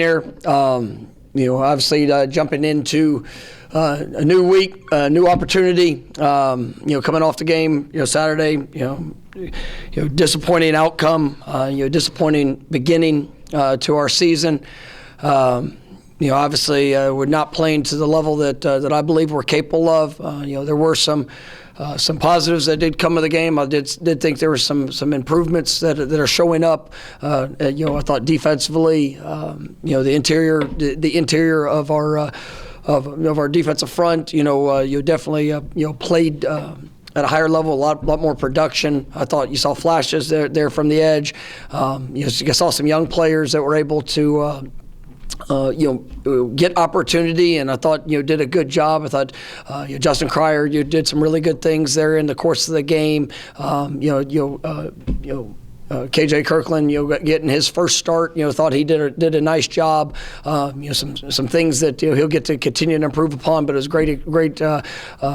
Here, obviously jumping into a new week, a new opportunity. Coming off the game, Saturday. Disappointing outcome. Disappointing beginning to our season. Obviously, we're not playing to the level that I believe we're capable of. There were some positives that did come of the game. I did think there were some improvements that are showing up. I thought defensively, the interior of our defensive front, you definitely played at a higher level, a lot more production. I thought you saw flashes there from the edge. You saw some young players that were able to get opportunity, and I thought did a good job. I thought Justin Cryer, you did some really good things there in the course of the game. KJ Kirkland, getting his first start, thought he did a nice job. Some things that he'll get to continue to improve upon, but it was great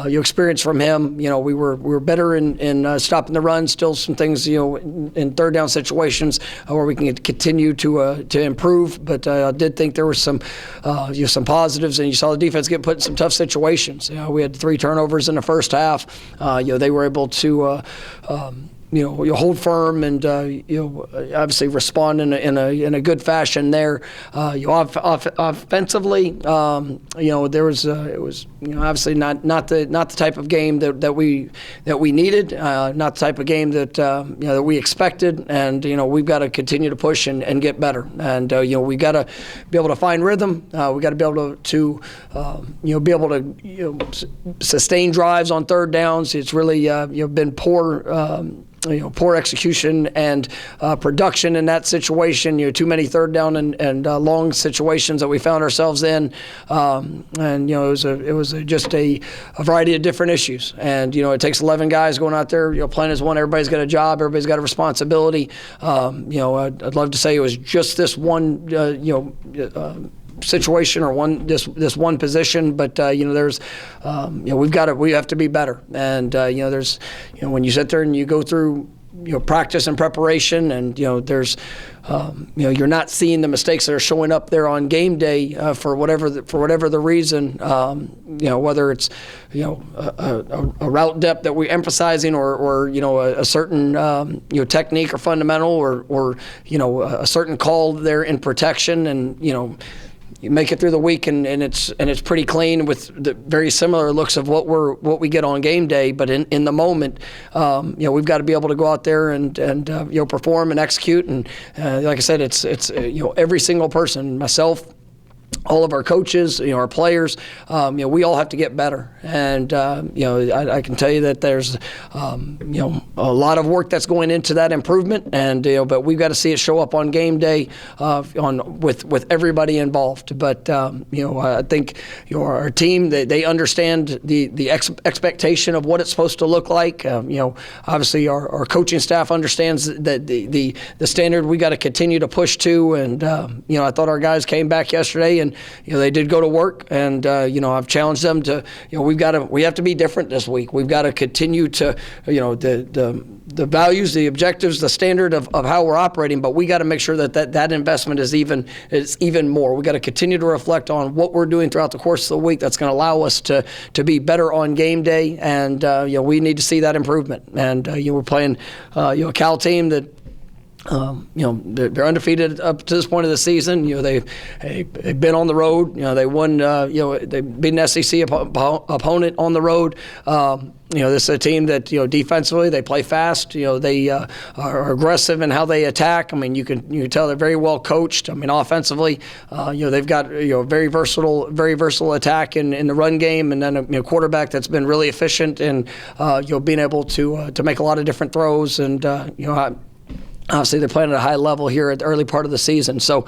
experience from him. We were better in stopping the run. Still some things in third down situations where we can continue to improve. But I did think there were some positives, and you saw the defense get put in some tough situations. We had 3 turnovers in the first half. They were able to. You hold firm and obviously respond in a good fashion there. Offensively, there was it was obviously not the type of game that we needed, not the type of game that that we expected, and we've got to continue to push and get better, and we got to be able to find rhythm. We got to be able to be able to sustain drives on third downs. It's really been poor execution and production in that situation. Too many third down and long situations that we found ourselves in, and it was just a variety of different issues. And it takes 11 guys going out there, playing as one. Everybody's got a job. Everybody's got a responsibility. I'd love to say it was just this one. Situation or this one position, but there's we have to be better, and there's when you sit there and you go through practice and preparation, and there's you're not seeing the mistakes that are showing up there on game day for whatever the reason, whether it's a route depth that we're emphasizing, or a certain technique or fundamental, or a certain call there in protection, and you make it through the week and it's pretty clean with the very similar looks of what we get on game day. But in the moment, we've got to be able to go out there and perform and execute. And like I said, it's every single person, myself, all of our coaches, our players, we all have to get better. And, I can tell you that there's, a lot of work that's going into that improvement. And, but we've got to see it show up on game day with everybody involved. But, I think our team, they understand the expectation of what it's supposed to look like. Obviously our coaching staff understands that the standard we got to continue to push to. And, I thought our guys came back yesterday and they did go to work, and I've challenged them to we have to be different this week. We've got to continue to the values, the objectives, the standard of how we're operating, but we got to make sure that investment is even more. We got to continue to reflect on what we're doing throughout the course of the week. That's going to allow us to be better on game day, and we need to see that improvement. And we're playing a Cal team that. They're undefeated up to this point of the season. They've been on the road. They won. They beat an SEC opponent on the road. This is a team that defensively they play fast. They are aggressive in how they attack. You can tell they're very well coached. Offensively, they've got very versatile attack in the run game, and then a quarterback that's been really efficient and being able to make a lot of different throws, and obviously, they're playing at a high level here at the early part of the season. So,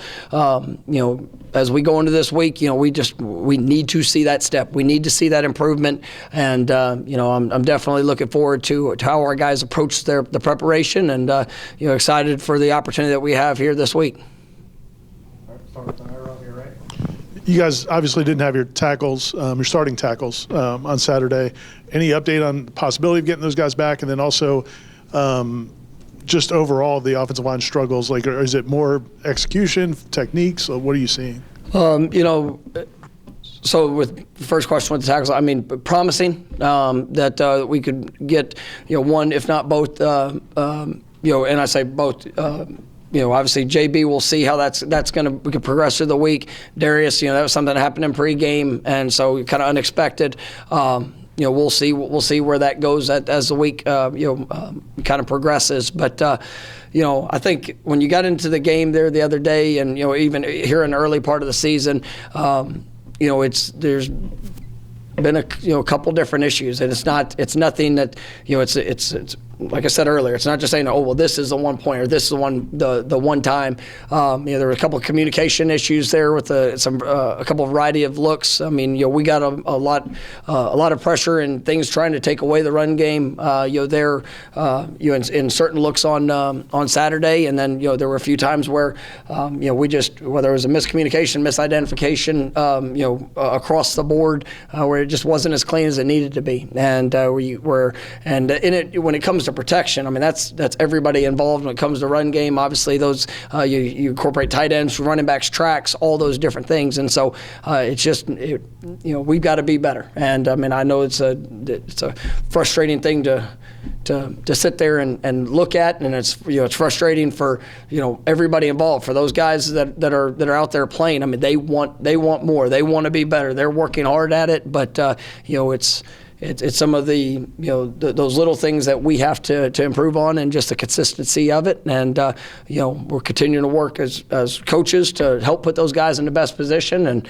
as we go into this week, we need to see that step. We need to see that improvement, and I'm definitely looking forward to how our guys approach the preparation, and excited for the opportunity that we have here this week. All right, start with the higher up here, right? You guys obviously didn't have your tackles, your starting tackles, on Saturday. Any update on the possibility of getting those guys back, and then also? just overall the offensive line struggles? Like, is it more execution, techniques? What are you seeing? So with the first question with the tackles, I mean, promising that we could get, one, if not both, and I say both, obviously JB, we'll see how we can progress through the week. Darius, that was something that happened in pregame, and so kind of unexpected. We'll see where that goes as the week, kind of progresses. But, I think when you got into the game there the other day, and even here in the early part of the season, there's been a couple different issues, and it's nothing that it's like I said earlier, it's not just saying, oh, well, this is the 1 point or this is the one time. There were a couple of communication issues there with a couple of variety of looks. I mean, we got a lot of pressure and things trying to take away the run game. In certain looks on Saturday, and then there were a few times where we just, whether it was a miscommunication, misidentification, across the board, where it just wasn't as clean as it needed to be, and when it comes to protection, I mean, that's everybody involved when it comes to run game. Obviously, those you incorporate tight ends, running backs, tracks, all those different things, and so it's just we've got to be better. And I mean, I know it's a frustrating thing to sit there and look at, and it's frustrating for everybody involved, for those guys that are out there playing. I mean, they want more, they want to be better, they're working hard at it, but it's some of those little things that we have to improve on, and just the consistency of it. And we're continuing to work as coaches to help put those guys in the best position, and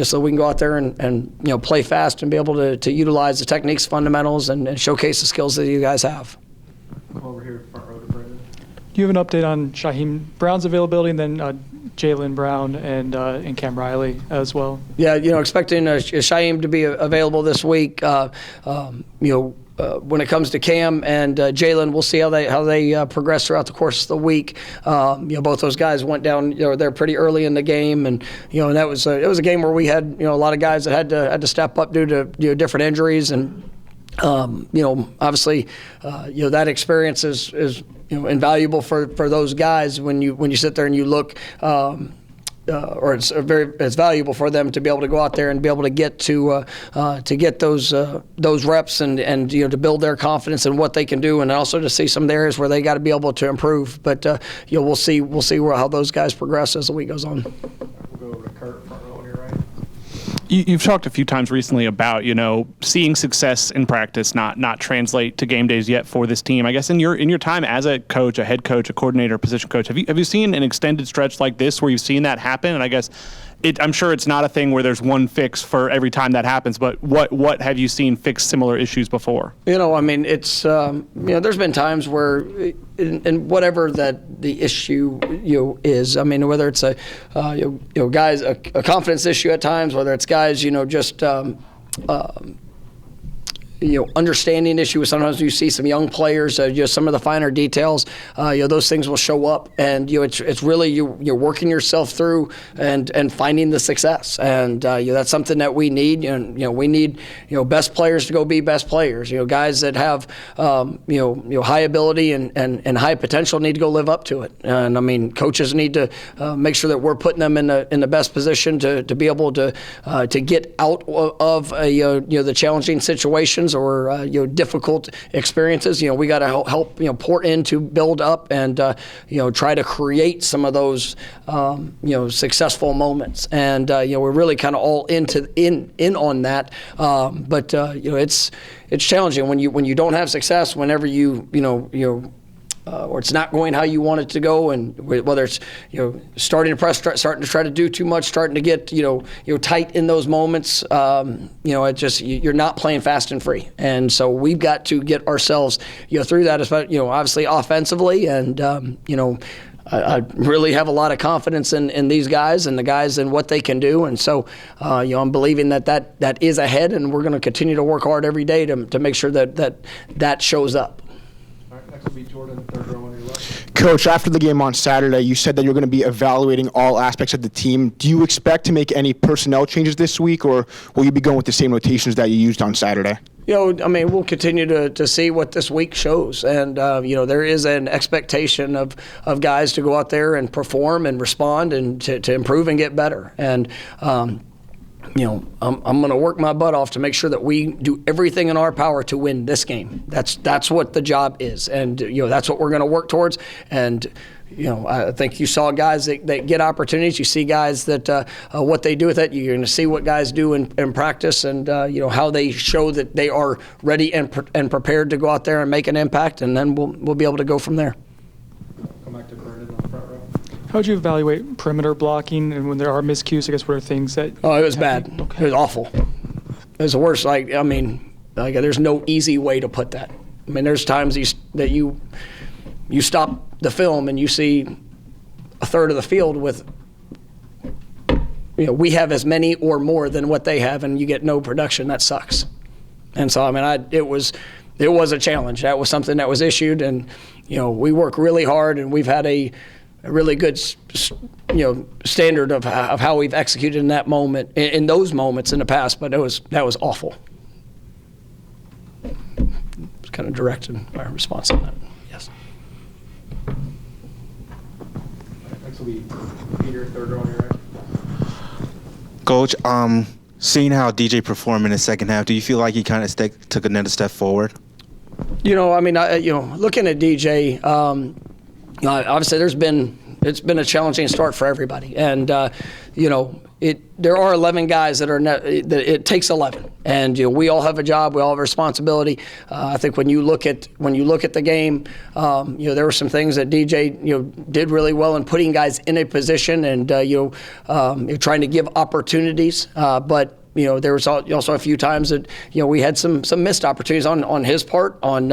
so we can go out there and play fast and be able to utilize the techniques, fundamentals, and showcase the skills that you guys have. Come over here, front row to Brendan. Do you have an update on Shaheem Brown's availability, and then Jalen Brown and Cam Riley as well? Yeah, expecting Shaheem to be available this week. When it comes to Cam and Jalen, we'll see how they progress throughout the course of the week. Both those guys went down there pretty early in the game, and and it was a game where we had a lot of guys that had to step up due to different injuries, and obviously that experience is invaluable for those guys when you sit there and you look, or it's valuable for them to be able to go out there and be able to get those reps and to build their confidence in what they can do, and also to see some of the areas where they got to be able to improve. But we'll see how those guys progress as the week goes on. We'll go over to Kurt, front row on your right. You've talked a few times recently about seeing success in practice not translate to game days yet for this team. I guess in your time as a coach, a head coach, a coordinator, position coach, have you seen an extended stretch like this where you've seen that happen? And I guess I'm sure it's not a thing where there's one fix for every time that happens, but what have you seen fix similar issues before? I mean, it's there's been times where in whatever that the issue is. I mean, whether it's a guys a confidence issue at times, whether it's guys just understanding issue. Sometimes you see some young players, some of the finer details, those things will show up, and it's really you're working yourself through and finding the success, and that's something that we need. We need best players to go be best players. Guys that have high ability and high potential need to go live up to it. And I mean, coaches need to make sure that we're putting them in the best position to be able to get out of the challenging situations or difficult experiences. We got to help pour in to build up and try to create some of those successful moments. And we're really kind of all in on that. But it's challenging when you don't have success. Whenever or it's not going how you want it to go, and whether it's starting to press, starting to try to do too much, starting to get tight in those moments, it just you're not playing fast and free, and so we've got to get ourselves through that, obviously offensively, and I really have a lot of confidence in these guys and the guys and what they can do, and so I'm believing that is ahead, and we're going to continue to work hard every day to make sure that shows up. Next will be Jordan, third row on your left. Coach, after the game on Saturday, you said that you're going to be evaluating all aspects of the team. Do you expect to make any personnel changes this week, or will you be going with the same rotations that you used on Saturday? I mean, we'll continue to see what this week shows. And, there is an expectation of guys to go out there and perform and respond and to improve and get better. And, I'm going to work my butt off to make sure that we do everything in our power to win this game. That's what the job is. And, that's what we're going to work towards. And, I think you saw guys that get opportunities. You see guys that what they do with it. You're going to see what guys do in practice, and how they show that they are ready and prepared to go out there and make an impact. And then we'll be able to go from there. Come back to Brendan on the front row. How would you evaluate perimeter blocking, and when there are miscues, I guess what are things that? Oh, it was bad. Okay. It was awful. It was the worst. There's no easy way to put that. I mean, there's times that you stop the film and you see a third of the field with, we have as many or more than what they have, and you get no production. That sucks. And so, it was a challenge. That was something that was issued, and, we work really hard, and we've had a really good, standard of how we've executed in that moment, in those moments in the past, but that was awful. It's kind of direct in my response on that. Yes. Next will be Peter, third row on your right. Coach, seeing how DJ performed in the second half, do you feel like he kind of took another step forward? Looking at DJ, obviously it's been a challenging start for everybody, and there are 11 guys that it takes 11, and we all have a job, we all have a responsibility. I think when you look at the game, there were some things that DJ did really well in putting guys in a position and trying to give opportunities, but. There was also a few times that we had some missed opportunities on his part, on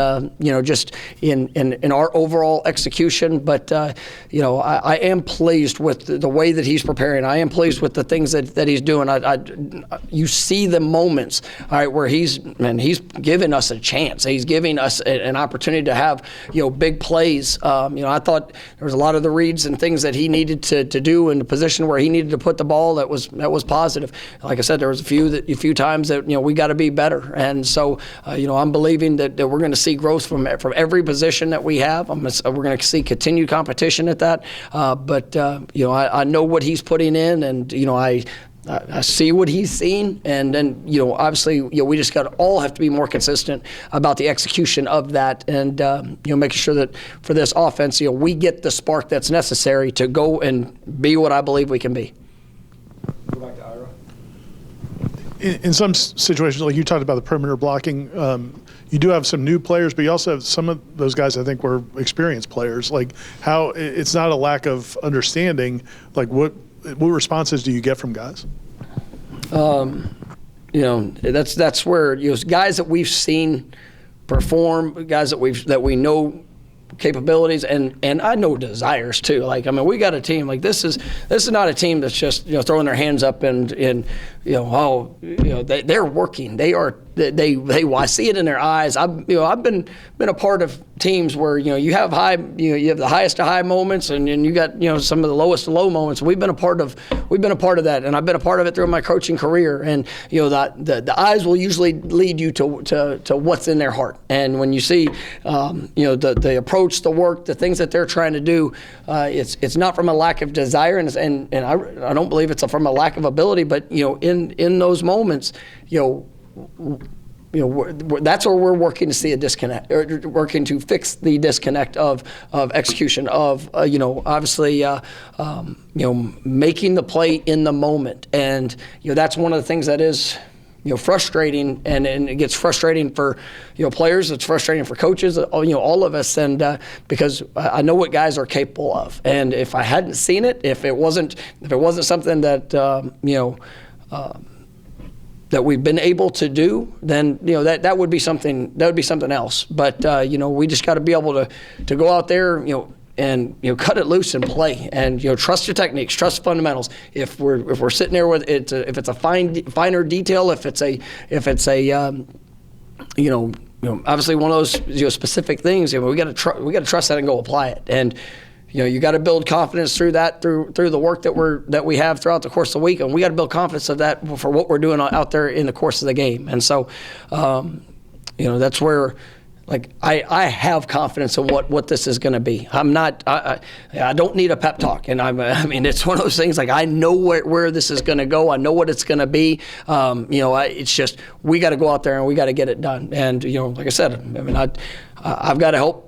just in our overall execution. But I am pleased with the way that he's preparing. I am pleased with the things that he's doing. You see the moments, all right, where he's giving us a chance. He's giving us an opportunity to have big plays. I thought there was a lot of the reads and things that he needed to do in the position where he needed to put the ball that was positive. Like I said, there was a few times that we got to be better, and so I'm believing that we're going to see growth from every position that we have. We're going to see continued competition at that, but I know what he's putting in, and I see what he's seen, and then obviously we just all have to be more consistent about the execution of that, and making sure that for this offense we get the spark that's necessary to go and be what I believe we can be. Go back to Ira. In some situations, like you talked about the perimeter blocking, you do have some new players, but you also have some of those guys I think were experienced players. Like how it's not a lack of understanding. Like what responses do you get from guys? That's where guys that we've seen perform, guys that we know capabilities and I know desires too. We got a team this is not a team that's just throwing their hands up and they're working. I see it in their eyes. I've been a part of teams where you have you have the highest of high moments and you got some of the lowest of low moments. We've been a part of that, and I've been a part of it through my coaching career. And the eyes will usually lead you to what's in their heart. And when you see the approach, the work, the things that they're trying to do, it's not from a lack of desire, and I don't believe it's from a lack of ability, but in those moments, that's where we're working to see a disconnect, or working to fix the disconnect of execution, of obviously making the play in the moment, and that's one of the things that is frustrating, and it gets frustrating for players. It's frustrating for coaches, all of us, and because I know what guys are capable of, and if I hadn't seen it, if it wasn't something that that we've been able to do, then that would be something else. But we just got to be able to go out there, and cut it loose and play, and trust your techniques, trust fundamentals. If we're sitting there with it, if it's a finer detail, if it's a obviously one of those specific things, we got to trust that and go apply it. And you got to build confidence through that, through the work that we have throughout the course of the week, and we got to build confidence of that for what we're doing out there in the course of the game. And so, that's where, like, I have confidence in what this is going to be. I'm not, I don't need a pep talk. And I mean, it's one of those things, like, I know where this is going to go. I know what it's going to be. It's just, we got to go out there and we got to get it done. And, like I said, I mean, I've got to help,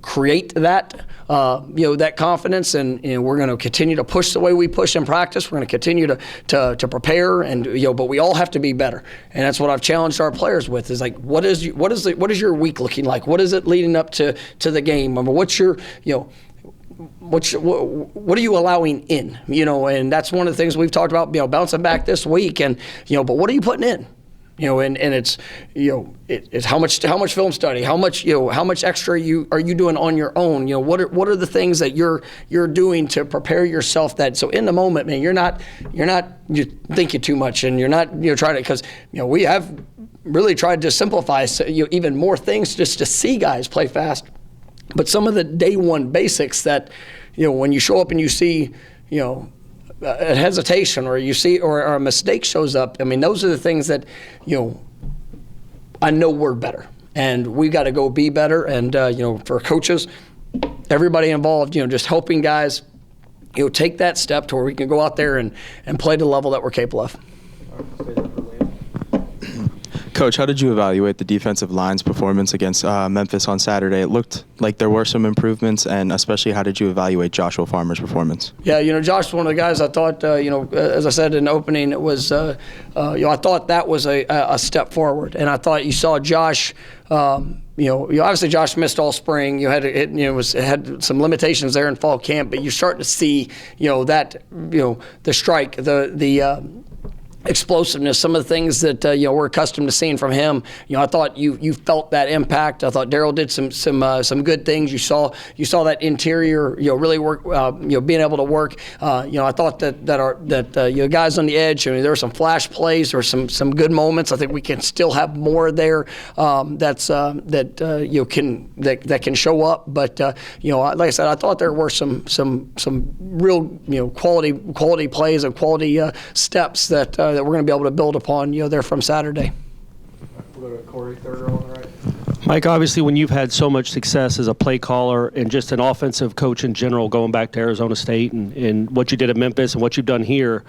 create that, that confidence, and we're going to continue to push the way we push in practice. We're going to continue to prepare, and but we all have to be better, and that's what I've challenged our players with. Is like, what is your week looking like? What is it leading up to the game? I mean, what's your what are you allowing in? And that's one of the things we've talked about. Bouncing back this week, and but what are you putting in? And it's it's how much film study, how much extra are you doing on your own? What are the things that you're doing to prepare yourself, that so in the moment, man, you're not you thinking too much, and you're not trying to, because we have really tried to simplify even more things just to see guys play fast, but some of the day one basics that when you show up and you see a hesitation, or you see, or a mistake shows up. I mean, those are the things that, I know we're better, and we got to go be better. And for coaches, everybody involved, just helping guys, take that step to where we can go out there and play to the level that we're capable of. Coach, how did you evaluate the defensive line's performance against Memphis on Saturday? It looked like there were some improvements, and especially, how did you evaluate Joshua Farmer's performance? Yeah, Josh was one of the guys I thought, as I said in the opening, it was, I thought that was a step forward, and I thought you saw Josh. Obviously Josh missed all spring. Had some limitations there in fall camp, but you start to see, the strike, the explosiveness, some of the things that we're accustomed to seeing from him. I thought you felt that impact. I thought Darryl did some good things. You saw that interior really work. Being able to work. I thought that guys on the edge. I mean, there were some flash plays or some good moments. I think we can still have more there. That can show up. But like I said, I thought there were some real quality plays and quality steps that we're going to be able to build upon, there from Saturday. We'll go to Corey, third row on the right. Mike, obviously when you've had so much success as a play caller and just an offensive coach in general, going back to Arizona State and what you did at Memphis and what you've done here,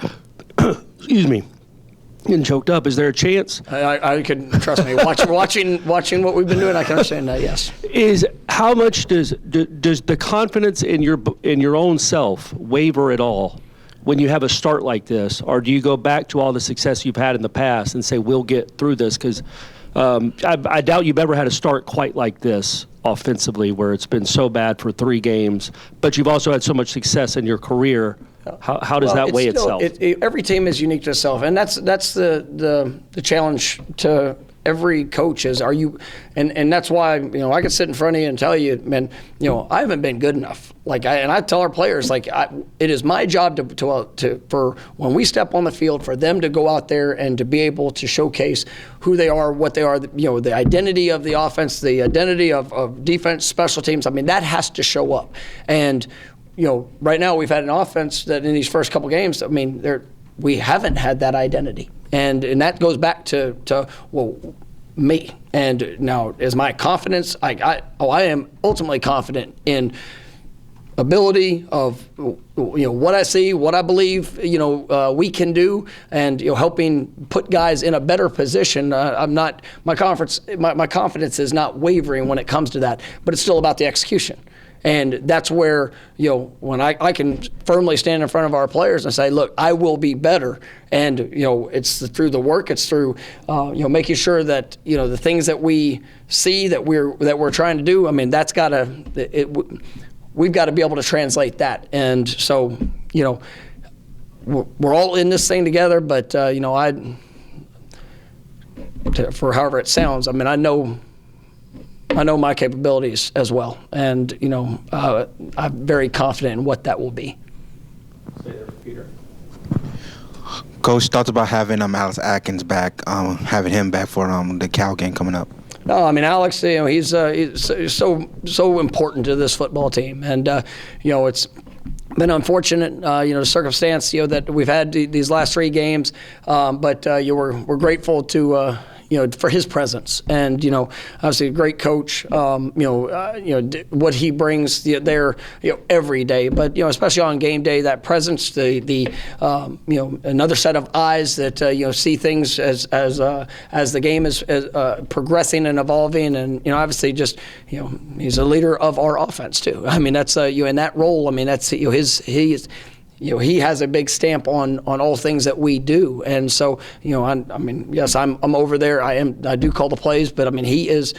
excuse me, getting choked up, is there a chance? I can, trust me, watching what we've been doing, I can understand that, yes. Is how much does the confidence in your own self waver at all when you have a start like this, or do you go back to all the success you've had in the past and say, we'll get through this? Because I doubt you've ever had a start quite like this offensively, where it's been so bad for 3 games, but you've also had so much success in your career. How does that weigh itself? Every team is unique to itself, and that's the challenge to every coach is, and that's why, I can sit in front of you and tell you, man, I haven't been good enough. And I tell our players, it is my job for when we step on the field, for them to go out there and to be able to showcase who they are, what they are, the identity of the offense, the identity of defense, special teams. I mean, that has to show up. And, right now we've had an offense that in these first couple games, I mean, we haven't had that identity. And that goes back to me. And now, is my confidence, I am ultimately confident in ability of what I see, what I believe we can do, and helping put guys in a better position. My confidence is not wavering when it comes to that, but it's still about the execution. And that's where, when I can firmly stand in front of our players and say, look, I will be better. And, it's through the work, it's through, making sure that, the things that we see that we're trying to do, I mean, we've got to be able to translate that. And so, we're all in this thing together, but, for however it sounds, I mean, I know my capabilities as well, and I'm very confident in what that will be. Stay there, Peter. Coach, thoughts about having Alex Atkins back, having him back for the Cal game coming up? No, I mean, Alex, he's so important to this football team, and it's been unfortunate, the circumstance, that we've had these last 3 games, but we're grateful to. for his presence. And obviously a great coach. What he brings there every day, but especially on game day, that presence, the another set of eyes that see things as the game is progressing and evolving, and obviously just he's a leader of our offense too. I mean that's in that role. I mean that's he has a big stamp on all things that we do, and so yes, I'm over there. I do call the plays, but I mean he is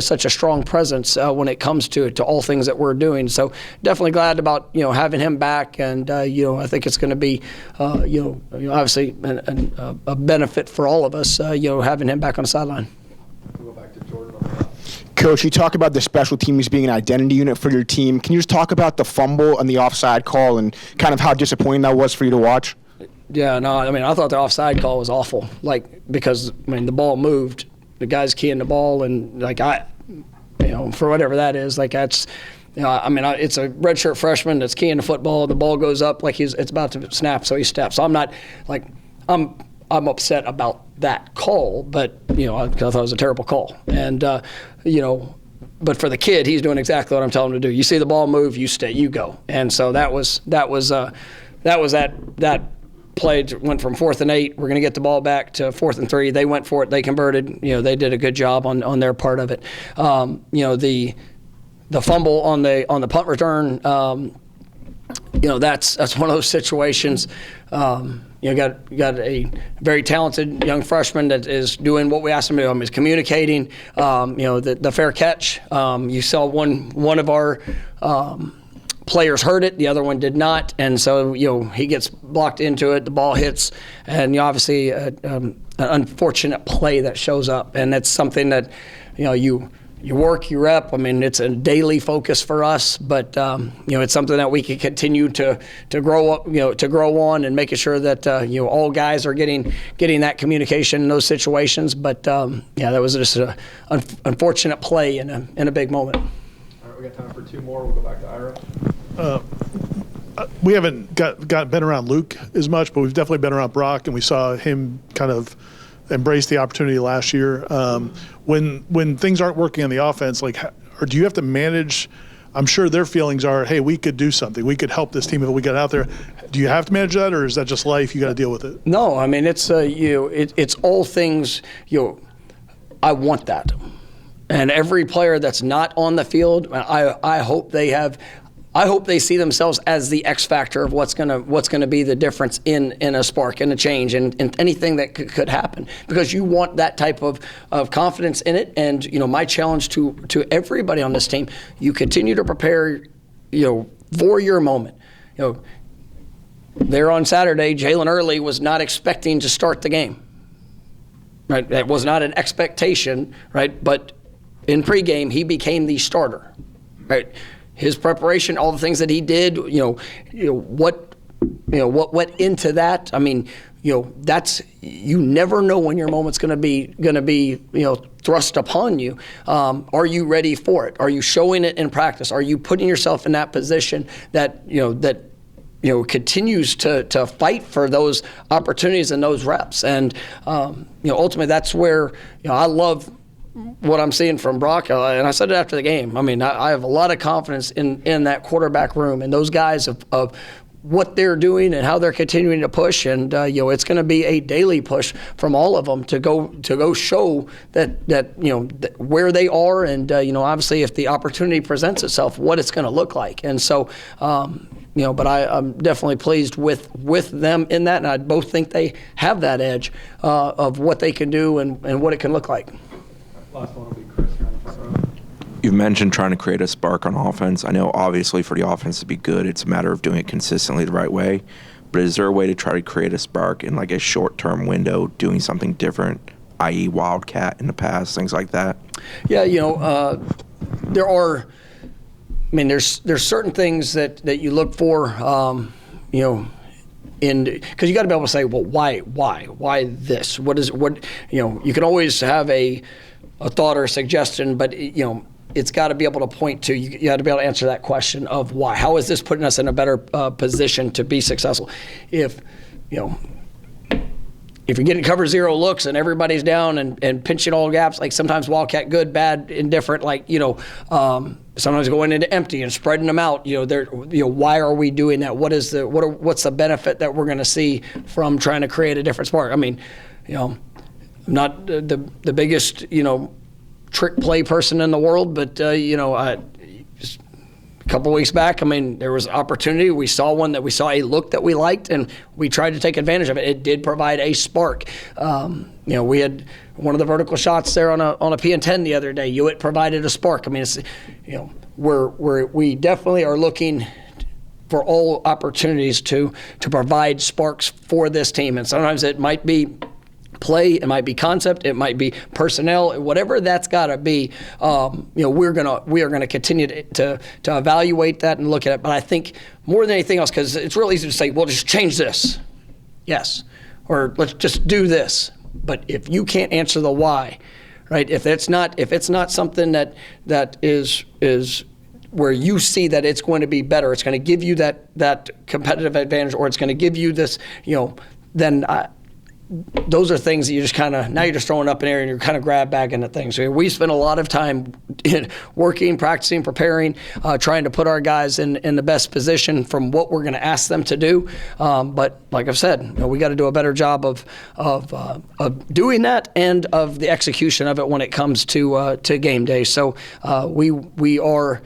such a strong presence when it comes to all things that we're doing. So definitely glad about having him back, and I think it's going to be obviously a benefit for all of us having him back on the sideline. We'll go back to Jordan on the Coach, you talk about the special teams being an identity unit for your team. Can you just talk about the fumble and the offside call and kind of how disappointing that was for you to watch? Yeah, no, I mean, I thought the offside call was awful, because the ball moved, the guy's keying the ball, and for whatever that is, that's, it's a redshirt freshman that's keying the football, the ball goes up it's about to snap, so he steps. So I'm not, I'm upset about that call, but I thought it was a terrible call, and but for the kid, he's doing exactly what I'm telling him to do. You see the ball move, you stay, you go, and so that play went from 4th and 8. We're going to get the ball back to 4th and 3. They went for it. They converted. They did a good job on their part of it. The fumble on the punt return. That's one of those situations. Got a very talented young freshman that is doing what we asked him to do. He's communicating. The fair catch. You saw one of our players heard it, the other one did not, and so he gets blocked into it. The ball hits, and obviously an unfortunate play that shows up, and it's something that you work, you rep. I mean, it's a daily focus for us, but it's something that we can continue to grow up, to grow on, and making sure that all guys are getting that communication in those situations. But that was just an unfortunate play in a big moment. All right, we got time for 2 more. We'll go back to Ira. We haven't been around Luke as much, but we've definitely been around Brock, and we saw him kind of embrace the opportunity last year. When things aren't working on the offense, or do you have to manage? I'm sure their feelings are, hey, we could do something. We could help this team if we got out there. Do you have to manage that, or is that just life? You got to deal with it. No, I mean it's it's all things. I want that, and every player that's not on the field, I hope they have. I hope they see themselves as the X factor of what's gonna be the difference in a spark and a change and anything that could happen, because you want that type of confidence in it. And my challenge to everybody on this team, you continue to prepare for your moment. There on Saturday, Jalen Early was not expecting to start the game. Right, that was not an expectation. Right, but in pregame he became the starter. Right. His preparation, all the things that he did, what went into that. I mean, that's, you never know when your moment's going to be thrust upon you. Are you ready for it? Are you showing it in practice? Are you putting yourself in that position that continues to fight for those opportunities and those reps? And ultimately, that's where I love what I'm seeing from Brock, and I said it after the game. I mean, I have a lot of confidence in that quarterback room and those guys of what they're doing and how they're continuing to push. And it's going to be a daily push from all of them to go show that where they are, and obviously if the opportunity presents itself, what it's going to look like. And so. But I'm definitely pleased with them in that, and I both think they have that edge of what they can do and what it can look like. Last one will be Chris here on the front row. You've mentioned trying to create a spark on offense. I know obviously for the offense to be good, it's a matter of doing it consistently the right way. But is there a way to try to create a spark in a short-term window, doing something different, i.e. Wildcat in the past, things like that? Yeah, there are. I mean, there's certain things that you look for, because you got to be able to say, well, why this? You can always have a thought or a suggestion, but it's got to be able to point to. You got to be able to answer that question of why. How is this putting us in a better position to be successful? If if you're getting cover zero looks and everybody's down and pinching all gaps, like sometimes Wildcat good, bad, indifferent, like, sometimes going into empty and spreading them out, why are we doing that? What's the benefit that we're going to see from trying to create a different spark? I mean, I'm not the biggest, trick play person in the world, but, just a couple weeks back, I mean, there was opportunity. We saw a look that we liked, and we tried to take advantage of it. It did provide a spark. We had one of the vertical shots there on a PN10 the other day. It provided a spark. I mean, it's, we definitely are looking for all opportunities to provide sparks for this team, and sometimes it might be play, it might be concept, it might be personnel, whatever that's got to be. We are gonna continue to evaluate that and look at it. But I think more than anything else, because it's real easy to say, well, just change this, yes, or let's just do this. But if you can't answer the why, right? If it's not something that is where you see that it's going to be better, it's going to give you that competitive advantage, or it's going to give you this, then those are things that you just now you're just throwing up in the air and you're kind of grab bagging at things. So we spend a lot of time working, practicing, preparing, trying to put our guys in the best position from what we're going to ask them to do. But like I've said, we got to do a better job of doing that and of the execution of it when it comes to game day. So we are.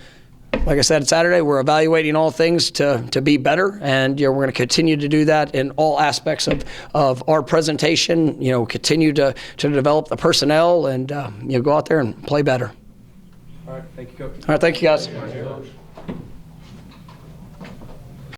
Like I said, Saturday, we're evaluating all things to be better, and we're going to continue to do that in all aspects of our presentation. Continue to develop the personnel and go out there and play better. All right, thank you, Coach. All right, thank you, guys.